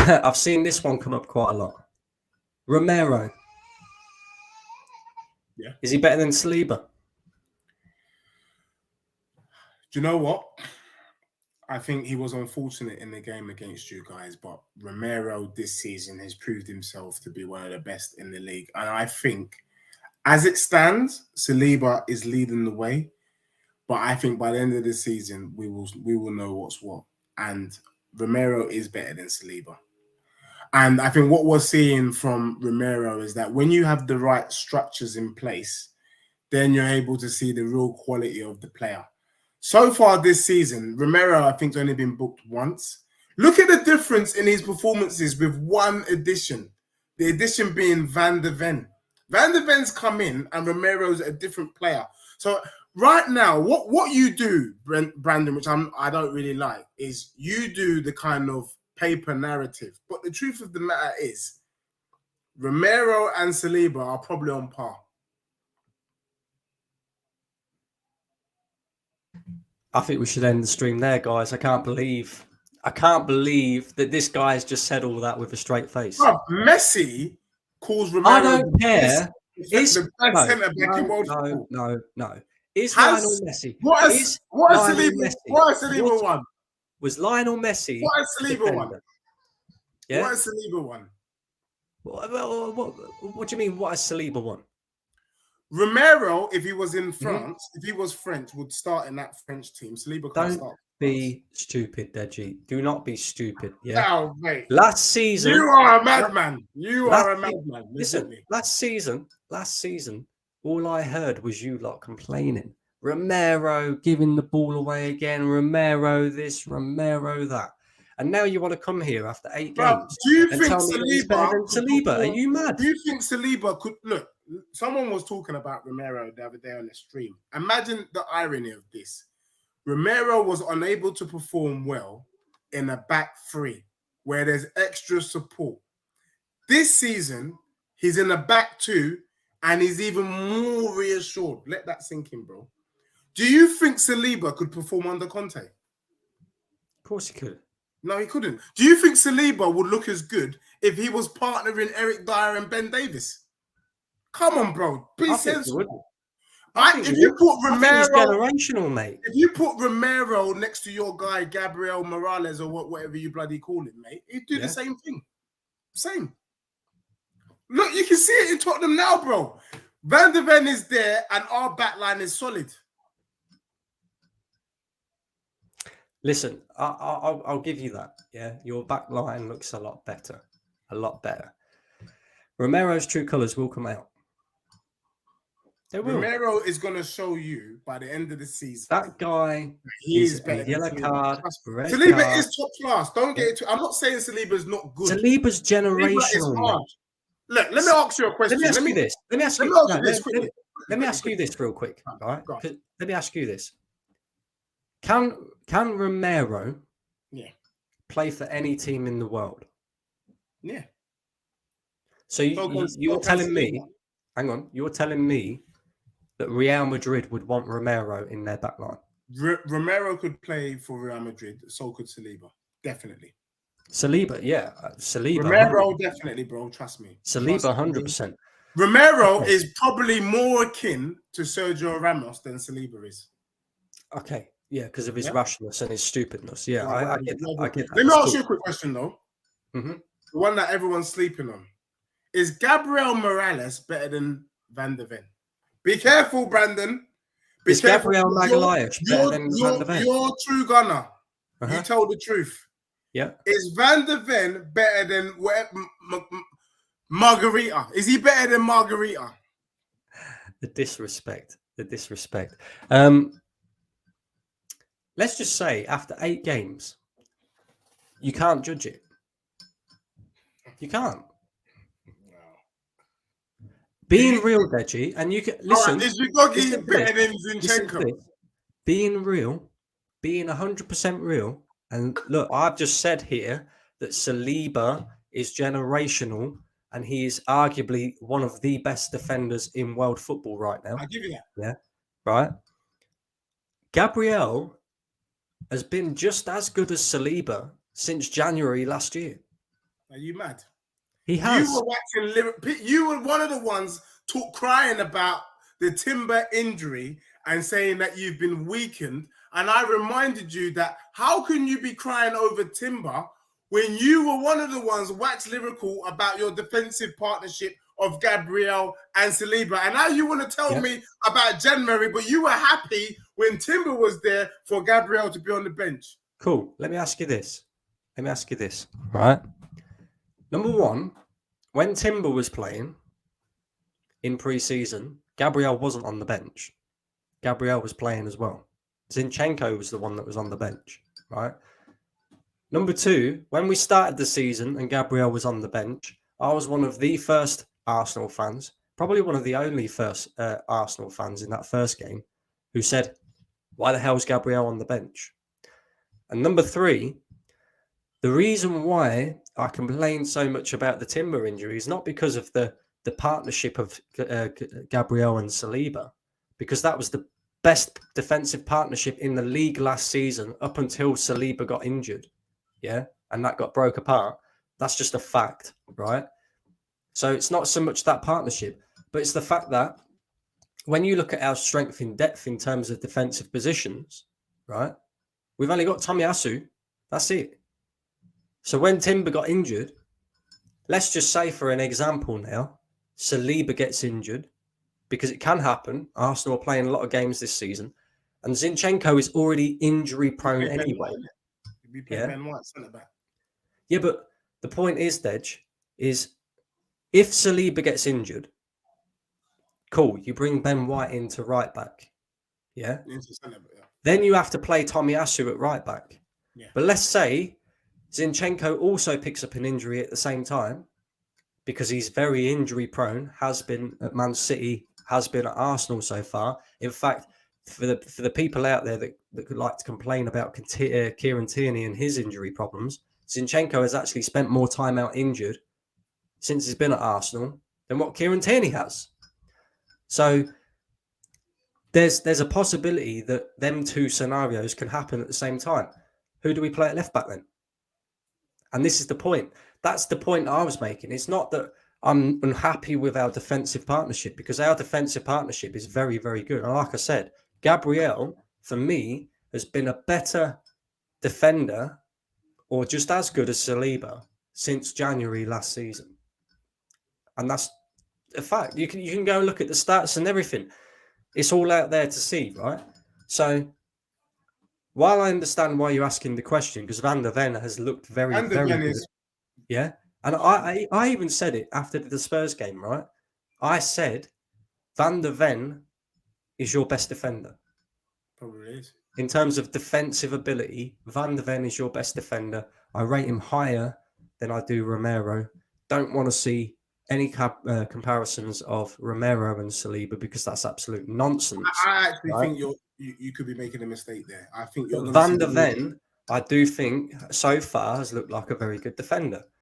I've seen this one come up quite a lot. Romero. Yeah. Is he better than Saliba? Do you know what? I think he was unfortunate in the game against you guys, but Romero this season has proved himself to be one of the best in the league. And I think, as it stands, Saliba is leading the way. But I think by the end of the season, we will know what's what. And Romero is better than Saliba. And I think what we're seeing from Romero is that when you have the right structures in place, then you're able to see the real quality of the player. So far this season, Romero, I think, has only been booked once. Look at the difference in his performances with one addition. The addition being Van de Ven. Van de Ven's come in and Romero's a different player. So right now, what you do, Brandon, which I don't really like, is you do the kind of paper narrative. But the truth of the matter is, Romero and Saliba are probably on par. I think we should end the stream there, guys. I can't believe that this guy's just said all that with a straight face. Oh, Messi calls Romero. I don't care. The best centre back in world football. No. Is Lionel Messi? What has Saliba won? Was Lionel Messi? What has Saliba won? Yeah. What has Saliba won? What do you mean? What has Saliba won? Romero, if he was in France, if he was French, would start in that French team. Saliba can't start. Don't be stupid, Deji. Do not be stupid. Yeah. No, mate. Last season, you are a madman. You are a madman. Listen, last season, all I heard was you lot complaining. Romero giving the ball away again. Romero this, Romero that. And now you want to come here after 8 games. Do you and think tell me he's better than Saliba? Are you mad? Do you think Saliba could look? Someone was talking about Romero the other day on the stream. Imagine the irony of this. Romero was unable to perform well in a back three where there's extra support. This season, he's in a back two and he's even more reassured. Let that sink in, bro. Do you think Saliba could perform under Conte? Of course he could. No, he couldn't. Do you think Saliba would look as good if he was partnering Eric Dyer and Ben Davis? Come on, bro. Be sensible. If you put Romero, generational, mate. If you put Romero next to your guy Gabriel Morales or whatever you bloody call it, mate, he'd do the same thing. Same. Look, you can see it in Tottenham now, bro. Van de Ven is there, and our back line is solid. Listen, I'll give you that. Yeah, your back line looks a lot better. A lot better. Romero's true colours will come out. They will. Romero is going to show you by the end of the season. That guy, he is better. Yellow card, red Saliba card. is top class. Don't get it too. I'm not saying Saliba's not good. Saliba's generational. Look, let me ask you a question. Let me ask you this real quick. All right? Let me ask you this. Can Romero play for any team in the world? Yeah. So you're telling me, hang on, you're telling me that Real Madrid would want Romero in their back line? Romero could play for Real Madrid, so could Saliba. Definitely. Saliba, yeah. Saliba. Romero, definitely, bro. Trust me. Saliba, 100%. Romero is probably more akin to Sergio Ramos than Saliba is. Okay. Yeah, because of his rashness and his stupidness. Yeah, I get that. I get that. Let me ask you a quick question, though. Mm-hmm. The one that everyone's sleeping on. Is Gabriel Morales better than Van de Ven? Be careful, Brandon. Is Gabriel Magalhaes better than Van de Ven? You're a true gunner. You told the truth. Yeah. Is Van de Ven better than Margarita? Is he better than Margarita? The disrespect. Let's just say after 8 games, you can't judge it. You can't. Being real, Deji, and you can listen. Is Ugogi better than Zinchenko? Being real, being 100% real, and look, I've just said here that Saliba is generational, and he is arguably one of the best defenders in world football right now. I'll give you that. Yeah, right. Gabriel has been just as good as Saliba since January last year. Are you mad? He has. You were watching Liverpool. You were one of the ones crying about the Timber injury and saying that you've been weakened. And I reminded you that how can you be crying over Timber when you were one of the ones waxed lyrical about your defensive partnership of Gabriel and Saliba? And now you want to tell me about January, but you were happy when Timber was there for Gabriel to be on the bench. Cool. Let me ask you this. Right? Number one, when Timber was playing in pre-season, Gabriel wasn't on the bench. Gabriel was playing as well. Zinchenko was the one that was on the bench, right? Number two, when we started the season and Gabriel was on the bench, I was one of the first Arsenal fans, probably one of the only first Arsenal fans in that first game, who said, why the hell's Gabriel on the bench? And number three, the reason why I complained so much about the Timber injury is not because of the partnership of Gabriel and Saliba, because that was the best defensive partnership in the league last season up until Saliba got injured. Yeah. And that got broke apart. That's just a fact, right? So it's not so much that partnership, but it's the fact that when you look at our strength in depth in terms of defensive positions, right? We've only got Tomiyasu. That's it. So when Timber got injured, let's just say for an example now, Saliba gets injured, because it can happen. Arsenal are playing a lot of games this season, and Zinchenko is already injury prone anyway. Ben White, centre back. Yeah, but the point is, Dej, is if Saliba gets injured, cool, you bring Ben White into right back. Yeah. Then you have to play Tomiyasu at right back. Yeah. But let's say Zinchenko also picks up an injury at the same time, because he's very injury prone, has been at Man City, has been at Arsenal so far. In fact, for the people out there that could like to complain about Kieran Tierney and his injury problems, Zinchenko has actually spent more time out injured since he's been at Arsenal than what Kieran Tierney has. So there's a possibility that them two scenarios can happen at the same time. Who do we play at left back then? And this is the point. That's the point I was making. It's not that I'm unhappy with our defensive partnership, because our defensive partnership is very, very good. And like I said, Gabriel, for me, has been a better defender, or just as good as Saliba, since January last season. And that's a fact. You can go and look at the stats and everything. It's all out there to see, right? So while I understand why you're asking the question, because Van der Ven has looked very, very good. Yeah. And I even said it after the Spurs game, right? I said Van der Ven is your best defender. Probably is. In terms of defensive ability, Van der Ven is your best defender. I rate him higher than I do Romero. Don't want to see any comparisons of Romero and Saliba, because that's absolute nonsense. I actually think you could be making a mistake there. I think Van der Ven, I do think so far has looked like a very good defender.